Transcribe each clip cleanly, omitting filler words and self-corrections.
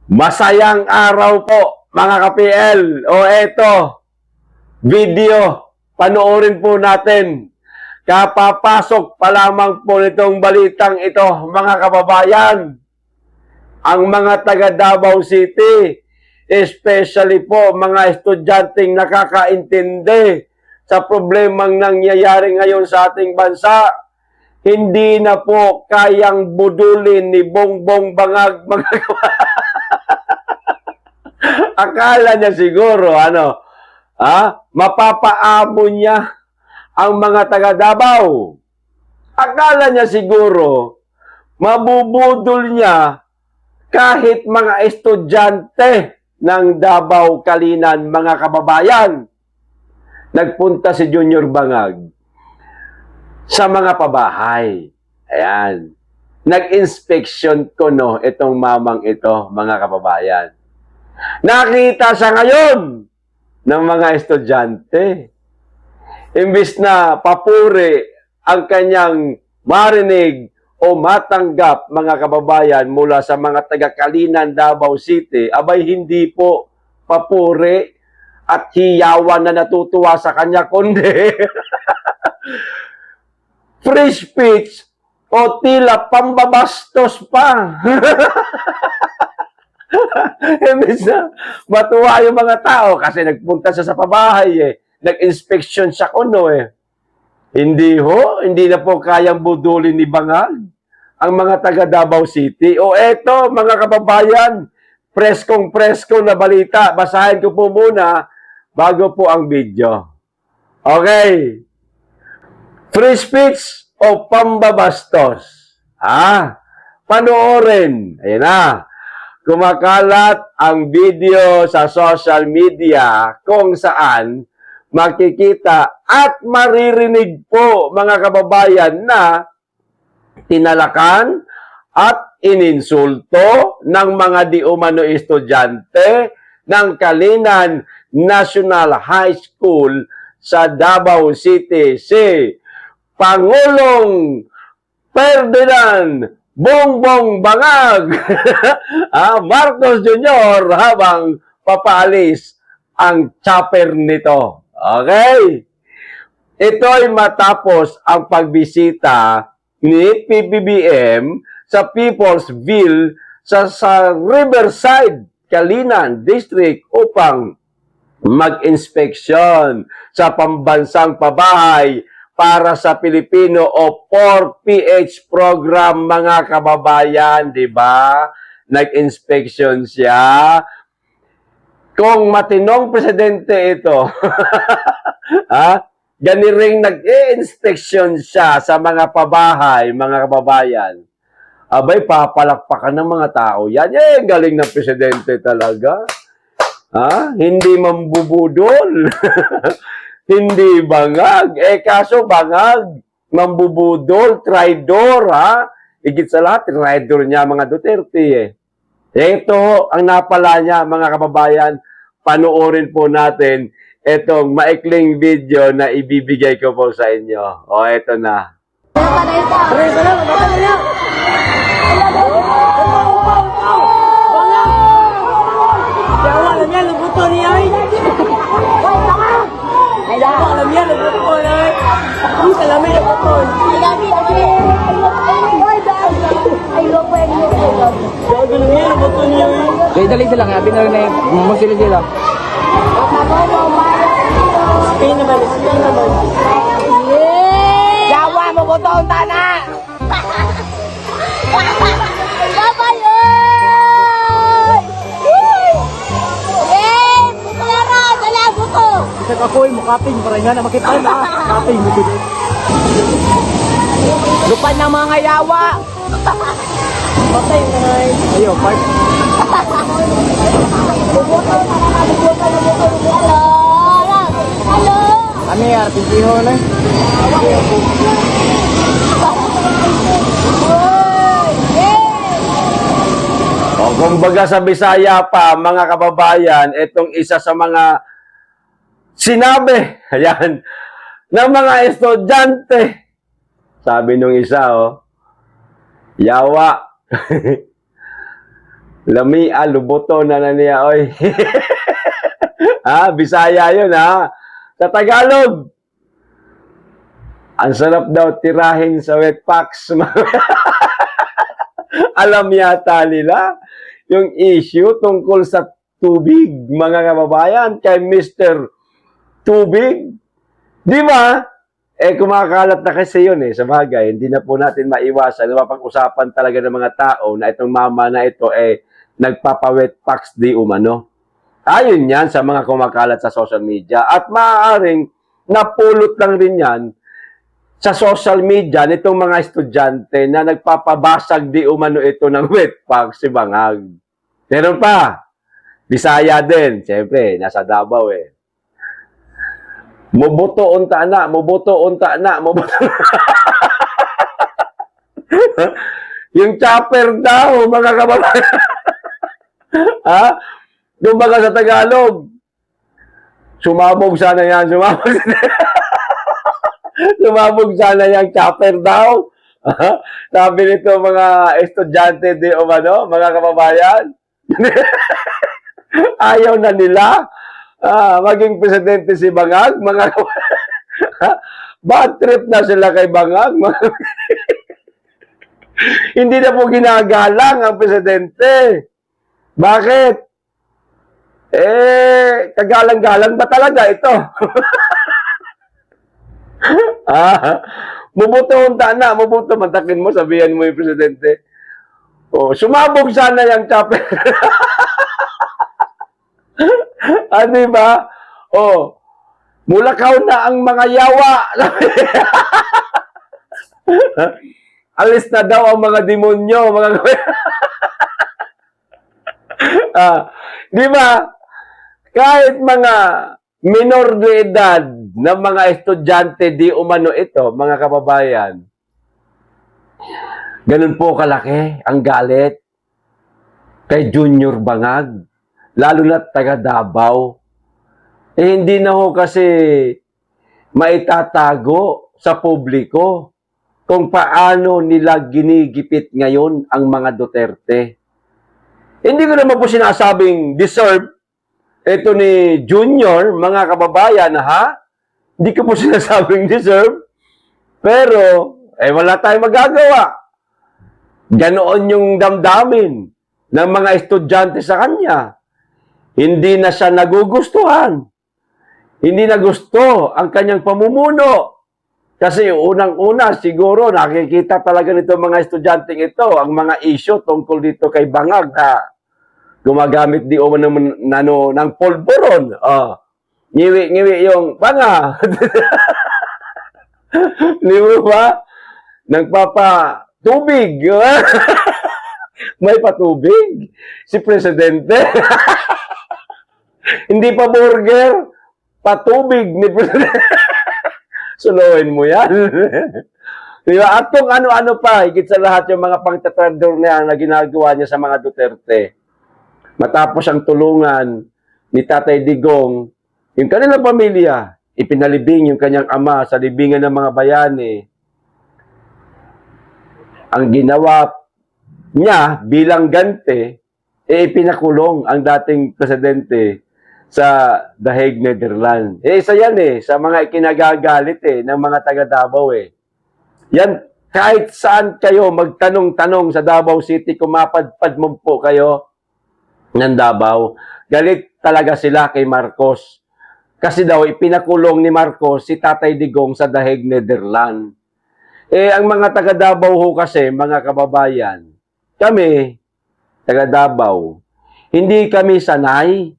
Masayang araw po, mga ka-PL. O eto, video, panoorin po natin. Kapapasok pa lamang po nitong balitang ito, mga kababayan. Ang mga taga Davao City, especially po mga estudyanteng nakakaintindi sa problemang nangyayari ngayon sa ating bansa, hindi na po kayang budulin ni Bongbong Bangag, mga kababayan. Akala niya siguro, mapapaamo niya ang mga taga Davao. Akala niya siguro, mabubudol niya kahit mga estudyante ng Davao Kalinan, mga kababayan. Nagpunta si Junior Bangag sa mga pabahay. Ayan. Nag-inspection ko, itong mamang ito, mga kababayan. Nakita siya ngayon ng mga estudyante. Imbis na papuri ang kanyang marinig o matanggap, mga kababayan, mula sa mga taga-Kalinan, Davao City, abay hindi po papuri at hiyawan na natutuwa sa kanya, kundi free speech o tila pambabastos pa. Imbis na matuwa yung mga tao kasi nagpunta siya sa pabahay Nag-inspection siya kuno Hindi na po kayang budulin ni Bangag ang mga taga Davao City. O eto, mga kababayan, preskong-presko na balita. Basahin ko po muna bago po ang video. Okay. Free speech o pambabastos? Panoorin. Ayan na. Kumakalat ang video sa social media kung saan makikita at maririnig po, mga kababayan, na tinalakan at ininsulto ng mga di umano estudyante ng Kalinan National High School sa Davao City si Pangulong Ferdinand Bongbong Bangag Marcos Jr. habang papaalis ang chopper nito. Okay? Ito ay matapos ang pagbisita ni PBBM sa Peoplesville sa Riverside, Kalinan District upang mag-inspeksyon sa pambansang pabahay para sa Pilipino o 4PH program, mga kababayan, di ba? Nag-inspection siya. Kung matinong presidente ito, ganiring nag-i-inspection siya sa mga pabahay, mga kababayan, abay, papalakpakan ng mga tao. Yan, galing ng presidente talaga. Hindi mambubudol. Hindi Bangag. Kaso Bangag, mambubudol, traidor, Higit sa lahat, traidor niya mga Duterte, Ito ang napala niya, mga kababayan. Panoorin po natin itong maikling video na ibibigay ko po sa inyo. O, ito na. Kaya dali sila nga, binarin na yung sila. Spin naman. Yawa mo ko to, tana! Babayoy! Yay! Putara! Dalago ko! Isa kakoy mo, kaping, para nga na makita na. Kaping, mo dito. Lupan ng mga yawa! Patay na ngayon. Ayaw, part. Hello! Ano yung arpintiho na? O, kumbaga sa Bisaya pa, mga kababayan, itong isa sa mga sinabi, ayan, ng mga estudyante. Sabi nung isa, yawa. Lamia, luboto na niya, oy. Bisaya yun, ha? Sa Tagalog, ang sarap daw tirahin sa wetpacks. Alam yata nila yung issue tungkol sa tubig, mga kababayan, kay Mr. Tubig. Di ba? Kumakalat na kasi yun sa bagay. Hindi na po natin maiwasan. Mapag-usapan talaga ng mga tao na itong mama na ito nagpapa-wetpacks di umano. Ayon yan sa mga kumakalat sa social media. At maaaring napulot lang rin yan sa social media nitong mga estudyante na nagpapabasag di umano ito ng wetpacks si Bangag. Meron pa. Bisaya din. Siyempre, nasa Davao Mubuto unta na, mubuto unta na, mubuto. Yung chopper daw, mga kababayan. Kumbaga sa Tagalog, sumabog sana yan, sumabog sana yung chopper daw. Sabi nito mga estudyante di umano, mga kababayan. Ayaw na nila. Maging presidente si Bangag, mga bad trip na sila kay Bangag. Hindi na po ginagalang ang presidente. Bakit? Kagalang-galang ba talaga ito? Mubuto unta na, mubuto, mantakin mo, sabihan mo yung presidente. Sumabog sana yung chopper. Diba? Mulakaw na ang mga yawa. Alis na daw ang mga demonyo, mga diba? Kahit mga minor de edad na mga estudyante di umano ito, mga kababayan, ganun po kalaki ang galit kay Junior Bangag. Lalo na taga Davao. Hindi na ho kasi maitatago sa publiko kung paano nila ginigipit ngayon ang mga Duterte. Hindi ko naman po sinasabing deserve ito ni Junior, mga kababayan, Hindi ko po sinasabing deserve. Pero, wala tayong magagawa. Ganoon yung damdamin ng mga estudyante sa kanya. Hindi na siya nagugustuhan. Hindi na gusto ang kanyang pamumuno. Kasi unang-una, siguro, nakikita talaga nito mga estudyanteng ito, ang mga issue tungkol dito kay Bangag na gumagamit di o ng polvoron. Ngiwi-ngiwi yung Bangag. Di ba? Nagpapa-tubig. May patubig. Si Presidente. Hindi pa burger, patubig ni Presidente. Suluhin mo yan. Diba? At kung ano-ano pa, higit sa lahat yung mga pangtatrador niya na ginagawa niya sa mga Duterte. Matapos ang tulungan ni Tatay Digong, yung kanilang pamilya, ipinalibing yung kanyang ama sa libingan ng mga bayani. Ang ginawa niya bilang gante, ipinakulong ang dating presidente sa The Hague, Netherlands. Isa yan sa mga ikinagagalit ng mga taga Davao Yan, kahit saan kayo magtanong-tanong sa Davao City, kumapadpad mo po kayo ng Davao, galit talaga sila kay Marcos. Kasi daw, ipinakulong ni Marcos si Tatay Digong sa The Hague, Netherlands. Ang mga taga Davao ho kasi, mga kababayan, kami, taga Davao, hindi kami sanay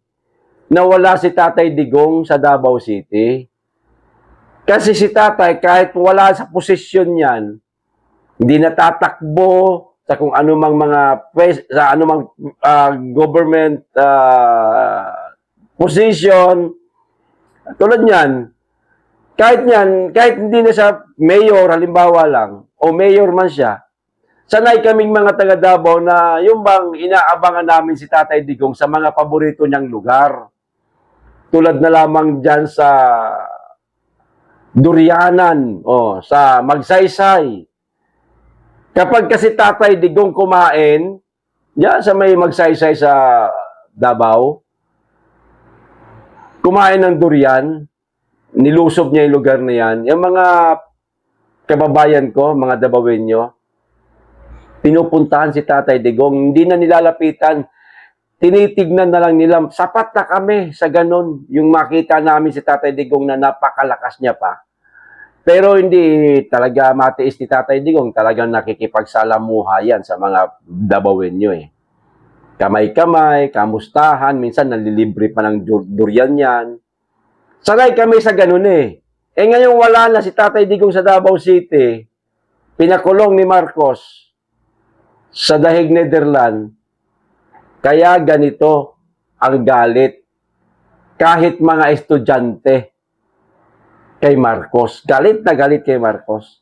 na wala si Tatay Digong sa Davao City. Kasi si Tatay, kahit wala sa posisyon niyan, hindi natatakbo sa kung anumang sa anumang government position. Tulad niyan, kahit hindi na siya mayor, halimbawa lang, o mayor man siya, sanay kaming mga taga Davao na yung bang inaabangan namin si Tatay Digong sa mga paborito niyang lugar. Tulad na lamang dyan sa Durianan, sa Magsaysay. Kapag kasi Tatay Digong kumain, Diyan sa may magsaysay sa Davao, kumain ng durian, nilusob niya yung lugar na yan. Yung mga kababayan ko, mga Davaoenyo, pinupuntahan si Tatay Digong, hindi na nilalapitan, tinitignan na lang nila, sapat na kami sa ganun, yung makita namin si Tatay Digong na napakalakas niya pa. Pero hindi talaga matiis ni Tatay Digong, talagang nakikipagsalamuha yan sa mga Davaoenyo eh. Kamay-kamay, kamustahan, minsan nalilibre pa ng durian yan. Sanay kami sa ganun eh. Eh ngayon wala na si Tatay Digong sa Davao City, pinakulong ni Marcos sa Dahig Netherlands. Kaya ganito ang galit. Kahit mga estudyante kay Marcos. Galit na galit kay Marcos.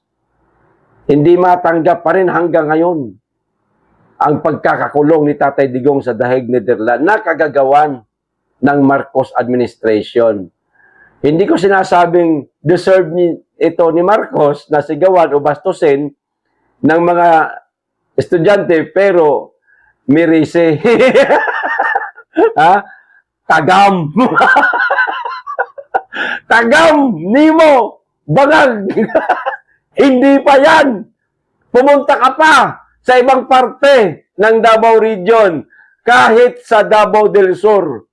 Hindi matanggap pa rin hanggang ngayon ang pagkakakulong ni Tatay Digong sa Dahig Netherlands na kagagawan ng Marcos administration. Hindi ko sinasabing deserve ito ni Marcos na sigawan o bastusin ng mga estudyante, pero mirise. Ha? Tagam. Tagam, Nimo, bangag. Hindi pa yan. Pumunta ka pa sa ibang parte ng Davao Region, kahit sa Davao del Sur.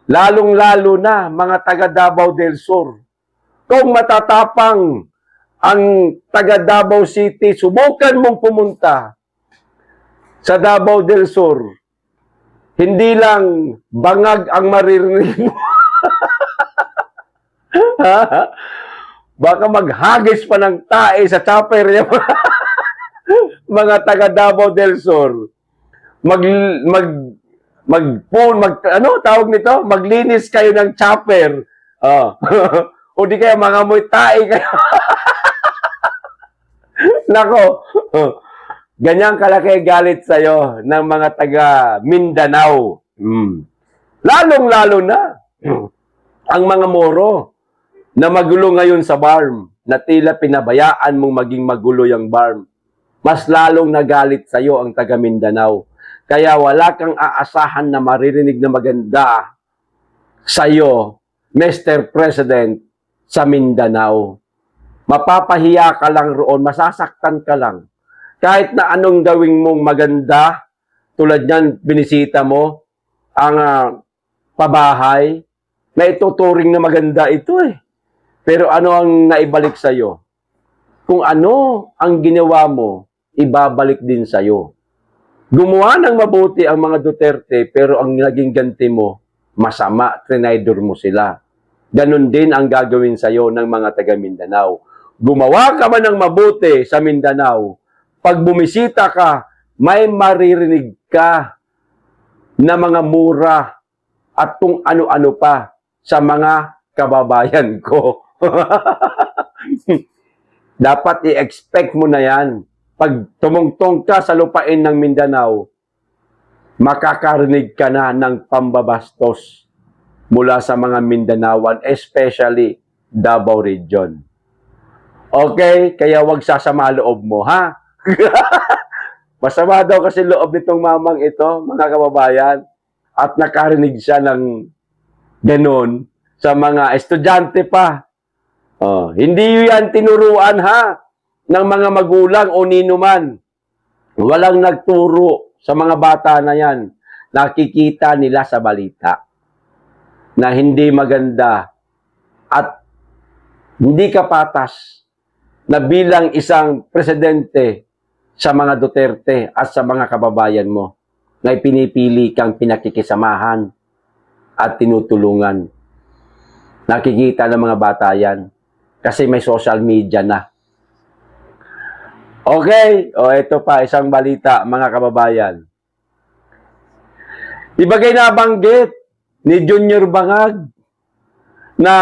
Lalong-lalo na mga taga Davao del Sur. Kung matatapang ang taga Davao City, subukan mong pumunta sa Davao del Sur. Hindi lang bangag ang maririnig mo. Baka maghagis pa ng tae sa chopper niya. Mga taga Davao del Sur. Ano tawag nito? Maglinis kayo ng chopper. Oh. O di kaya mga mo'y tae kayo. Nako. Ganyang kalaki galit sa'yo ng mga taga Mindanao. Lalong-lalo na ang mga Moro na magulo ngayon sa BARM, na tila pinabayaan mong maging magulo yung BARM. Mas lalong nagalit sa'yo ang taga Mindanao. Kaya wala kang aasahan na maririnig na maganda sa'yo, Mr. President, sa Mindanao. Mapapahiya ka lang roon, masasaktan ka lang. Kahit na anong gawing mong maganda, tulad niyan, binisita mo ang pabahay, na ituturing na maganda ito eh. Pero ano ang naibalik sa'yo? Kung ano ang ginawa mo, ibabalik din sa'yo. Gumawa ng mabuti ang mga Duterte, pero ang naging ganti mo, masama, trinaydor mo sila. Ganon din ang gagawin sa'yo ng mga taga Mindanao. Gumawa ka man ng mabuti sa Mindanao, pag bumisita ka, may maririnig ka na mga mura at kung ano-ano pa sa mga kababayan ko. Dapat i-expect mo na yan. Pag tumungtong ka sa lupain ng Mindanao, makakarinig ka na ng pambabastos mula sa mga Mindanaoan, especially Davao Region. Okay? Kaya wag sasama loob mo, ha? Masama daw kasi loob nitong mamang ito, mga kababayan, at nakarinig siya ng ganun sa mga estudyante pa. Hindi yan tinuruan, ha, ng mga magulang o ninuman. Walang nagturo sa mga bata na yan. Nakikita nila sa balita na hindi maganda at hindi kapatas na bilang isang presidente sa mga Duterte at sa mga kababayan mo na pinipili kang pinakikisamahan at tinutulungan. Nakikita ng mga bata yan kasi may social media na. Okay, ito pa isang balita, mga kababayan. Ibagay na banggit ni Junior Bangag na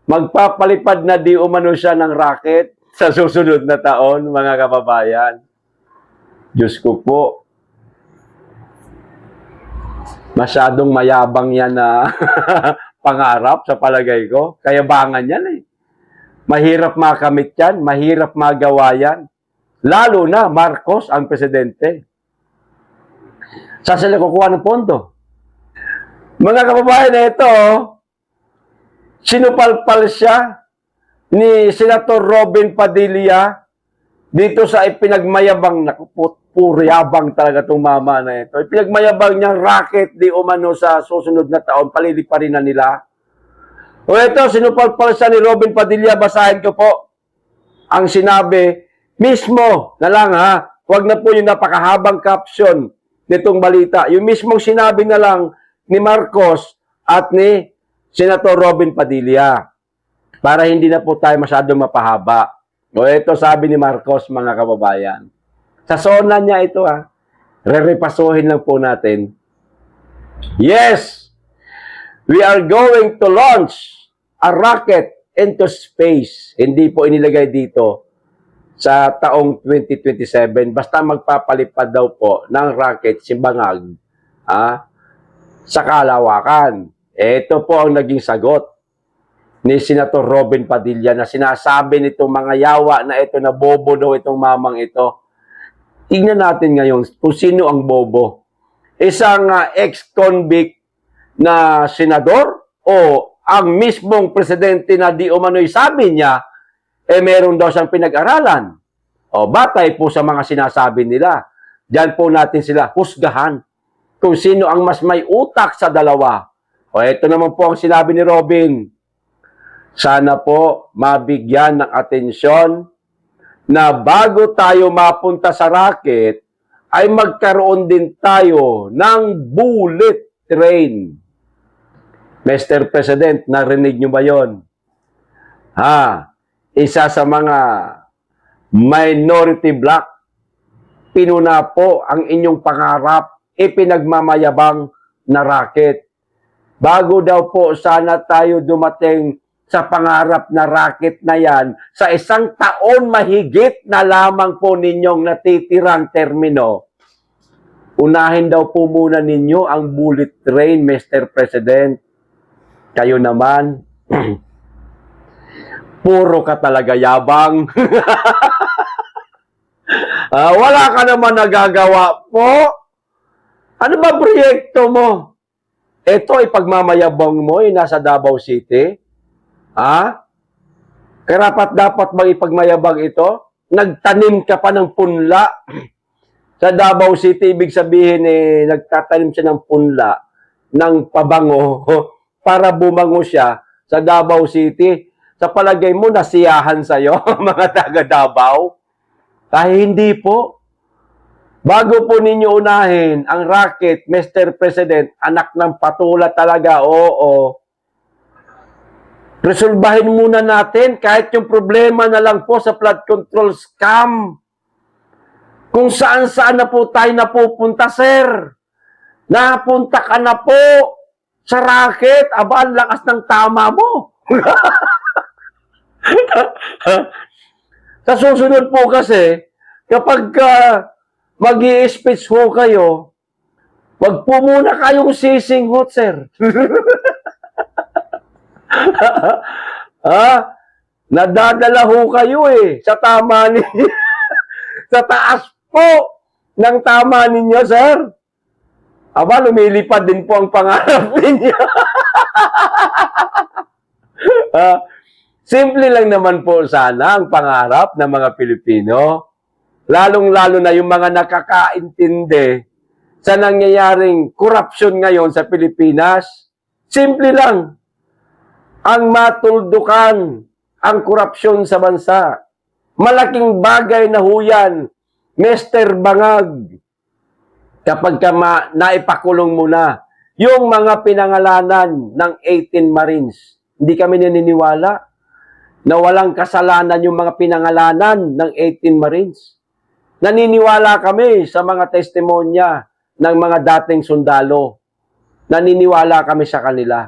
magpapalipad na di umano siya ng racket sa susunod na taon, mga kababayan. Diyos ko po, masyadong mayabang yan na pangarap sa palagay ko. Kayabangan yan eh. Mahirap makamit yan, mahirap magawa yan. Lalo na Marcos ang presidente. Saan sila kukuha ng pondo? Mga kababayan, ito, sinupalpal siya ni Senator Robin Padilla dito sa ipinagmayabang, puriyabang talaga itong mama na ito. Ipinagmayabang niyang racket di umano sa susunod na taon, paliliparin na nila. O ito, sinupalpal siya ni Robin Padilla, basahin ko po ang sinabi mismo na lang ha, huwag na po yung napakahabang caption nitong balita. Yung mismong sinabi na lang ni Marcos at ni Senator Robin Padilla para hindi na po tayo masyadong mapahaba. O ito sabi ni Marcos, mga kababayan. Sa sona niya ito ha. Rerepasuhin lang po natin. Yes, we are going to launch a rocket into space. Hindi po inilagay dito sa taong 2027. Basta magpapalipad daw po ng rocket si Bangag sa kalawakan. Ito po ang naging sagot ni Senator Robin Padilla na sinasabi nitong mga yawa na ito na bobo daw itong mamang ito. Tingnan natin ngayon kung sino ang bobo. Isang ex-convict na senador o ang mismong presidente na di umano'y sabi niya, meron daw siyang pinag-aralan. O batay po sa mga sinasabi nila. Diyan po natin sila husgahan kung sino ang mas may utak sa dalawa. O ito naman po ang sinabi ni Robin. Sana po mabigyan ng atensyon na bago tayo mapunta sa racket, ay magkaroon din tayo ng bullet train. Mr. President, narinig nyo ba yon? Isa sa mga minority bloc, pinuna po ang inyong pangarap, ipinagmamayabang na racket. Bago daw po sana tayo dumating sa pangarap na racket na yan, sa isang taon mahigit na lamang po ninyong natitirang termino, unahin daw po muna ninyo ang bullet train, Mr. President. Kayo naman, puro ka talaga yabang. Wala ka naman nagagawa po. Ano ba proyekto mo? Ito, ipagmamayabang mo, nasa Davao City. Karapat dapat bang ipagmayabang ito? Nagtanim ka pa ng punla sa Davao City. Ibig sabihin, nagtatanim siya ng punla, ng pabango, para bumango siya sa Davao City. Sa palagay mo, nasiyahan sa'yo, mga taga Davao? Dahil hindi po. Bago po ninyo unahin ang racket, Mr. President, anak ng patula talaga, oo. Resolbahin muna natin kahit yung problema na lang po sa flood control scam. Kung saan-saan na po tayo napupunta, sir. Napunta ka na po sa racket. Aba, ang lakas ng tama mo. Sa susunod po kasi, kapag mag-i-speech ho kayo, wag po muna kayong sisinghot, sir. Nadadala ho kayo sa tama ninyo. Sa taas po ng tama ninyo, sir. Aba, lumilipad din po ang pangarap ninyo. Simple lang naman po sana ang pangarap ng mga Pilipino. Lalong-lalo na yung mga nakakaintindi sa nangyayaring korupsyon ngayon sa Pilipinas. Simple lang. Ang matuldukan ang korupsyon sa bansa. Malaking bagay na huyan, Mr. Bangag, kapag naipakulong mo na yung mga pinangalanan ng 18 Marines. Hindi kami naniniwala na walang kasalanan yung mga pinangalanan ng 18 Marines. Naniniwala kami sa mga testimonya ng mga dating sundalo. Naniniwala kami sa kanila.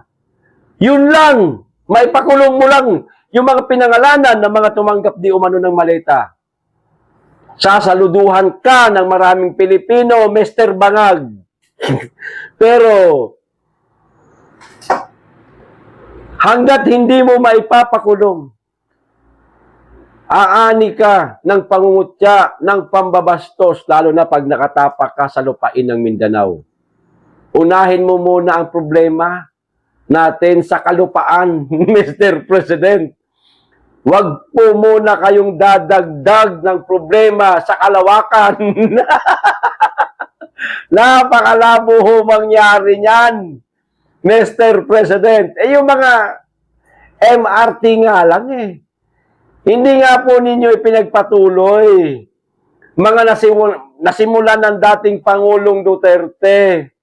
Yun lang, maipakulong mo lang yung mga pinangalanan ng mga tumanggap di umano ng maleta. Sasaluduhan ka ng maraming Pilipino, Mr. Bangag. Pero, hanggat hindi mo maipapakulong Aani ka ng pangungutya, ng pambabastos, lalo na pag nakatapak ka sa lupain ng Mindanao. Unahin mo muna ang problema natin sa kalupaan, Mr. President. Huwag po muna kayong dadagdag ng problema sa kalawakan. Napakalabo ho mangyari niyan, Mr. President. Yung mga MRT nga lang Hindi nga po ninyo ipinagpatuloy. Mga nasimulan ng dating Pangulong Duterte.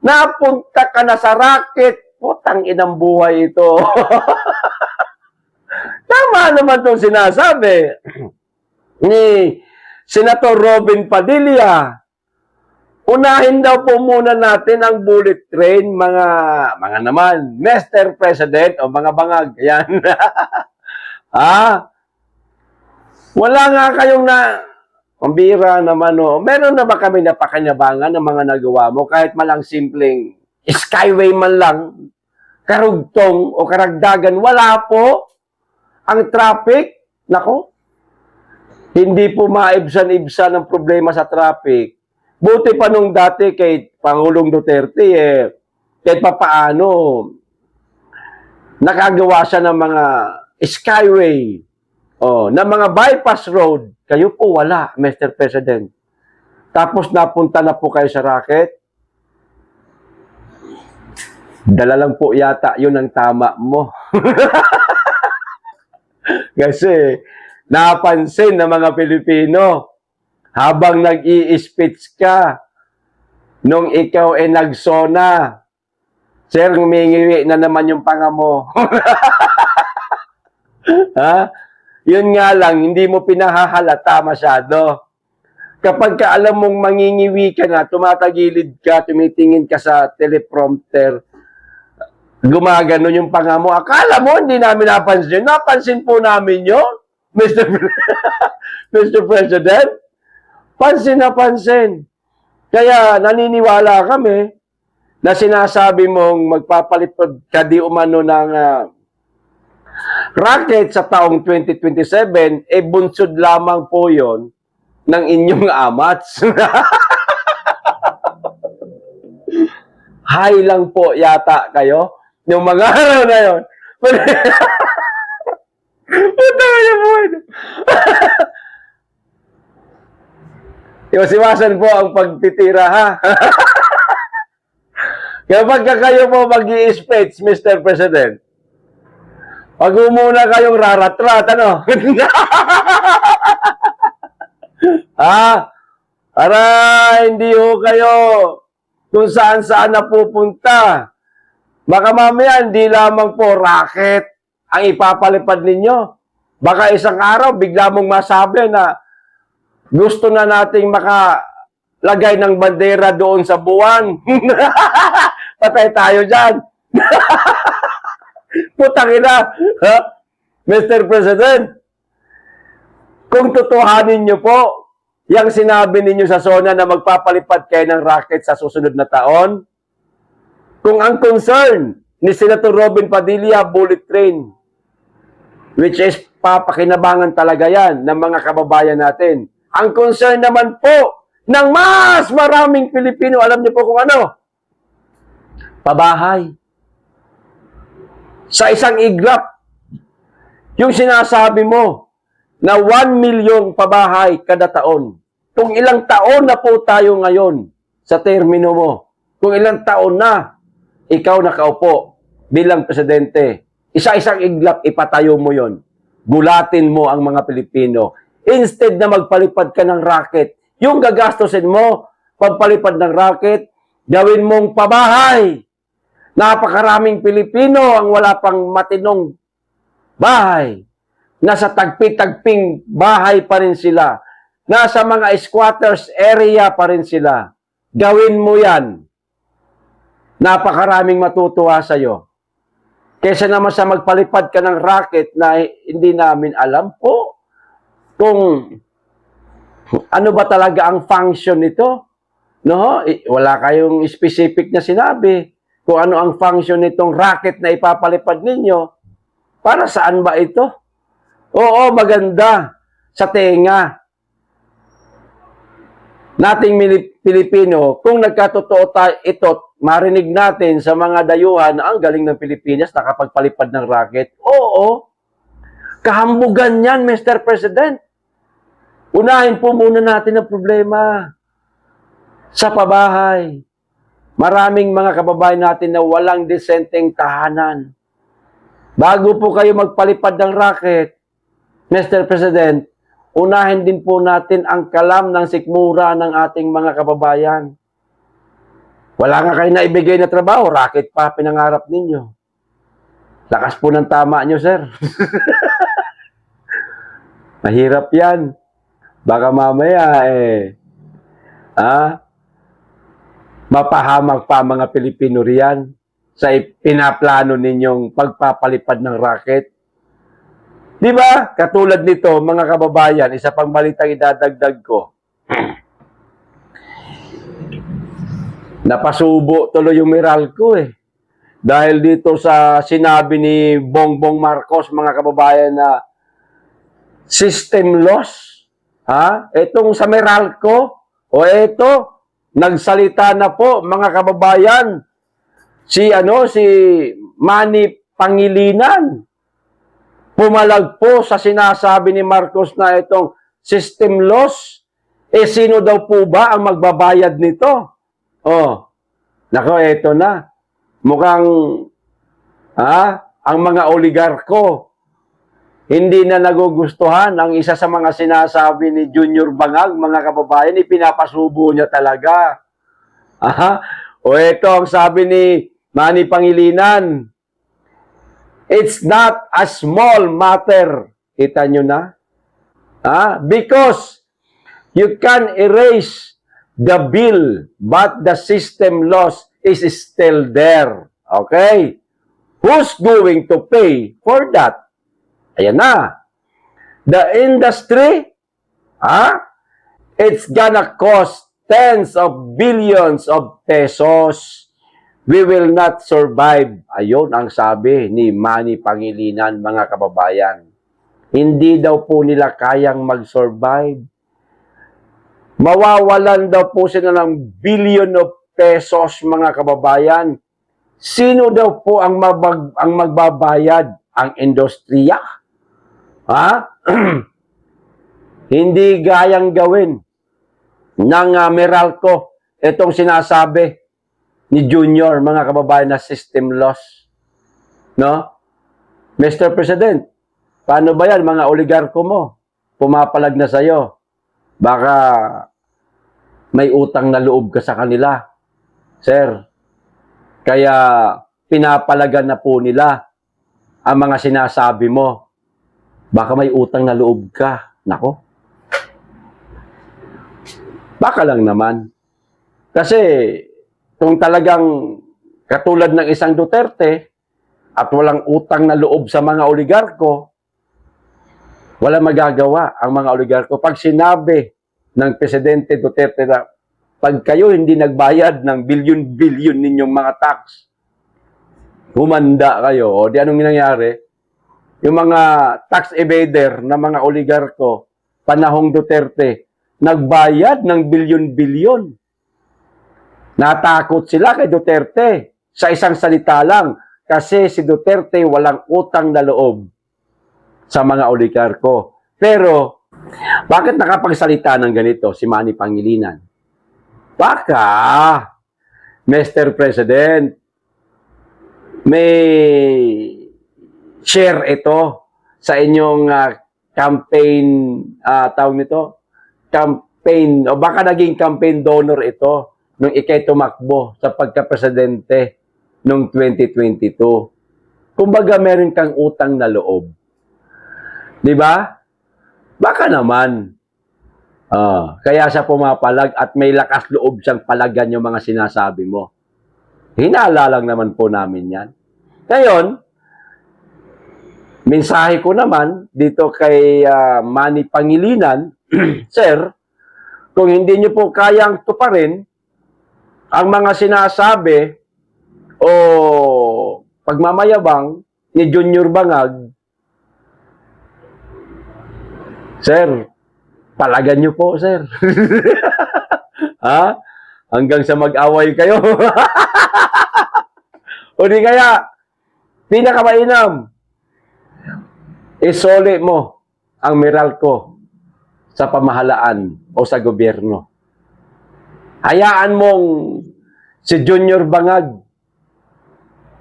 Napunta ka na sa racket. Putang inang buhay ito. Tama naman itong sinasabi ni Senator Robin Padilla. Unahin daw po muna natin ang bullet train, mga naman, Mr. President o mga bangag. Ayan. Wala nga kayong pambira naman, Meron na ba kami napakanyabangan ng mga nagawa mo kahit malang simpleng skyway man lang, karugtong o karagdagan? Wala po. Ang traffic, nako, hindi po maibsan-ibsan ang problema sa traffic. Buti pa nung dati kay Pangulong Duterte, kahit papaano, nakagawa siya ng mga skyway, na mga bypass road. Kayo po wala, Mr. President. Tapos napunta na po kayo sa racket. Dala lang po yata, yun ang tama mo. Kasi napansin ng mga Pilipino habang nag-i-speech ka nung ikaw nagsona, sir, humingi na naman yung panga mo. Ha? Yun nga lang, hindi mo pinahahalata masyado. Kapag ka alam mong mangingiwi ka na, tumatagilid ka, tumitingin ka sa teleprompter, gumagano yung panga mo. Akala mo, hindi namin napansin. Napansin po namin yun, Mr. Mr. President. Pansin na pansin. Kaya naniniwala kami na sinasabi mong magpapalipad ka di umano ng racket sa taong 2027, bunsod lamang po yon ng inyong amats. High lang po yata kayo yung mga araw na yun. Puta ka niya po. Iwasiwasan po ang pagtitira, ha? Kapag kayo po mag-i-speech, Mr. President, pag muna kayong rarat-rat, ano? Para hindi ho kayo kung saan-saan napupunta. Baka mamaya, hindi lamang po racket ang ipapalipad ninyo. Baka isang araw, bigla mong masabi na gusto na nating makalagay ng bandera doon sa buwan. Patay tayo dyan. Putang ina. Mr. President, kung tutuhanin nyo po yung sinabi ninyo sa SONA na magpapalipad kayo ng racket sa susunod na taon, kung ang concern ni Senator Robin Padilla, bullet train, which is papakinabangan talaga yan ng mga kababayan natin. Ang concern naman po ng mas maraming Pilipino, alam niyo po kung ano? Pabahay. Sa isang iglap, yung sinasabi mo na 1 million pabahay kada taon. Kung ilang taon na po tayo ngayon sa termino mo, kung ilang taon na ikaw nakaupo bilang presidente, isa-isang iglap ipatayo mo yon. Gulatin mo ang mga Pilipino. Instead na magpalipad ka ng racket, yung gagastosin mo, pagpalipad ng racket, gawin mong pabahay. Napakaraming Pilipino ang wala pang matinong bahay. Nasa tagpi-tagping bahay pa rin sila. Nasa mga squatters area pa rin sila. Gawin mo yan. Napakaraming matutuwa sa'yo. Kesa naman sa magpalipad ka ng racket na hindi namin alam po kung ano ba talaga ang function nito. No? Wala kayong specific na sinabi kung ano ang function nitong racket na ipapalipad ninyo. Para saan ba ito? Oo, maganda sa tenga nating Pilipino. Kung nagkatotoo tayo ito, marinig natin sa mga dayuhan na ang galing ng Pilipinas nakapagpalipad ng racket. Oo, kahambugan yan, Mr. President. Unahin po muna natin ang problema sa pabahay. Maraming mga kababayan natin na walang disenteng tahanan. Bago po kayo magpalipad ng racket, Mr. President, unahin din po natin ang kalam ng sikmura ng ating mga kababayan. Wala nga kayo na ibigay na trabaho, racket pa pinangarap ninyo. Lakas po ng tama nyo, sir. Mahirap yan. Baka mamaya, mapahamak pa mga Pilipino riyan sa pinaplano ninyong pagpapalipad ng racket. Di ba? Katulad nito, mga kababayan, isa pang balitang idadagdag ko. Napasubo tuloy yung Meralco Dahil dito sa sinabi ni Bongbong Marcos, mga kababayan, na system loss. Itong sa Meralco, nagsalita na po, mga kababayan, si Manny Pangilinan. Pumalag po sa sinasabi ni Marcos na itong system loss. Sino daw po ba ang magbabayad nito? Nako, eto na. Mukhang, ang mga oligarko, hindi na nagugustuhan ang isa sa mga sinasabi ni Junior Bangag, mga kababayan, ipinapasubo niya talaga. Ito ang sabi ni Manny Pangilinan. It's not a small matter. Kita nyo na? Because you can erase the bill, but the system loss is still there. Okay? Who's going to pay for that? Ayan na. The industry, it's gonna cost tens of billions of pesos. We will not survive. Ayun ang sabi ni Manny Pangilinan, mga kababayan. Hindi daw po nila kayang mag-survive. Mawawalan daw po sila ng billion of pesos, mga kababayan. Sino daw po ang magbabayad? Ang industriya? Hindi gayang gawin ng Meralco itong sinasabi ni Junior, mga kababayan, na system loss. No? Mr. President, paano ba yan, mga oligarko mo? Pumapalag na sa'yo. Baka may utang na loob ka sa kanila, sir. Kaya pinapalagan na po nila ang mga sinasabi mo. Baka may utang na loob ka. Nako. Baka lang naman. Kasi kung talagang katulad ng isang Duterte at walang utang na loob sa mga oligarko, wala magagawa ang mga oligarko. Pag sinabi ng Presidente Duterte na pag kayo hindi nagbayad ng bilyon-bilyon ninyong mga tax, humanda kayo. O di anong nangyari? Yung mga tax evader na mga oligarko, panahong Duterte, nagbayad ng bilyon-bilyon. Natakot sila kay Duterte sa isang salita lang kasi si Duterte walang utang na loob sa mga oligarko. Pero, bakit nakapagsalita ng ganito si Manny Pangilinan? Baka, Mr. President, may share ito sa inyong campaign, tawag nito, campaign, o baka naging campaign donor ito nung ikay tumakbo sa pagka-presidente noong 2022. Kumbaga, meron kang utang na loob. Di ba? Baka naman. Kaya siya pumapalag at may lakas loob siyang palagan yung mga sinasabi mo. Hinala lang naman po namin yan. Ngayon, mensahe ko naman dito kay Manny Pangilinan, Sir, kung hindi niyo po kayang tuparin ang mga sinasabi o pagmamayabang ni Junior Bangag, Sir, palagan niyo po, sir. Ha? Hanggang sa mag-away kayo. O di kaya, pinakamainam, isoli mo ang Meralco sa pamahalaan o sa gobyerno. Hayaan mong si Junior Bangag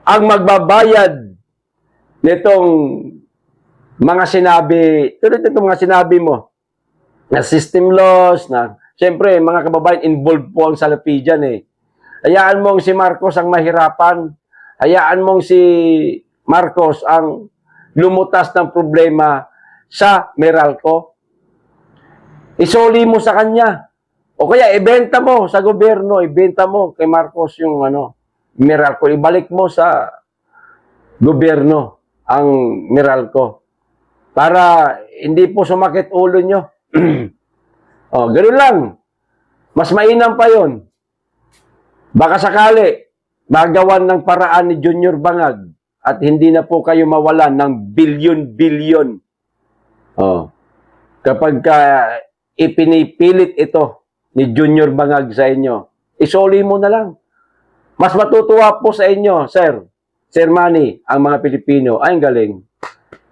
ang magbabayad nitong mga sinabi, tulad nitong mga sinabi mo, na system loss, na siyempre, mga kababayan, involved po ang salapi dyan eh. Hayaan mong si Marcos ang mahirapan. Hayaan mong si Marcos ang lumutas ng problema sa Meralco. Isoli mo sa kanya. O kaya, ibenta mo sa gobyerno, ibenta mo kay Marcos yung Meralco. Ibalik mo sa gobyerno ang Meralco. Para hindi po sumakit ulo nyo. O, ganun lang. Mas mainam pa yon. Baka sakali, magawan ng paraan ni Junior Bangag at hindi na po kayo mawalan ng bilyon-bilyon. O, kapag ipinipilit ito ni Junior Bangag sa inyo, isoli mo na lang. Mas matutuwa po sa inyo, sir. Sir Manny, ang mga Pilipino, ay ang galing.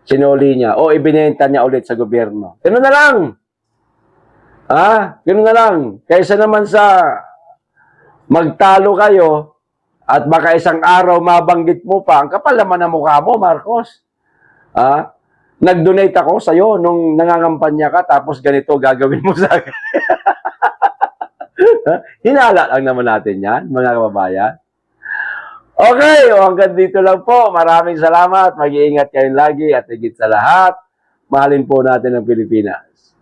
Sinoli niya o ibinenta niya ulit sa gobyerno. Ganun na lang. Ganun na lang. Kaysa naman sa magtalo kayo at baka isang araw mabanggit mo pa, ang kapal naman ang mukha mo, Marcos. Nag-donate ako sa'yo nung nangangampanya ka tapos ganito gagawin mo sa akin. Hinala lang naman natin yan, mga kababayan. Okay, hanggang dito lang po. Maraming salamat. Mag-iingat kayo lagi at higit sa lahat, mahalin po natin ang Pilipinas.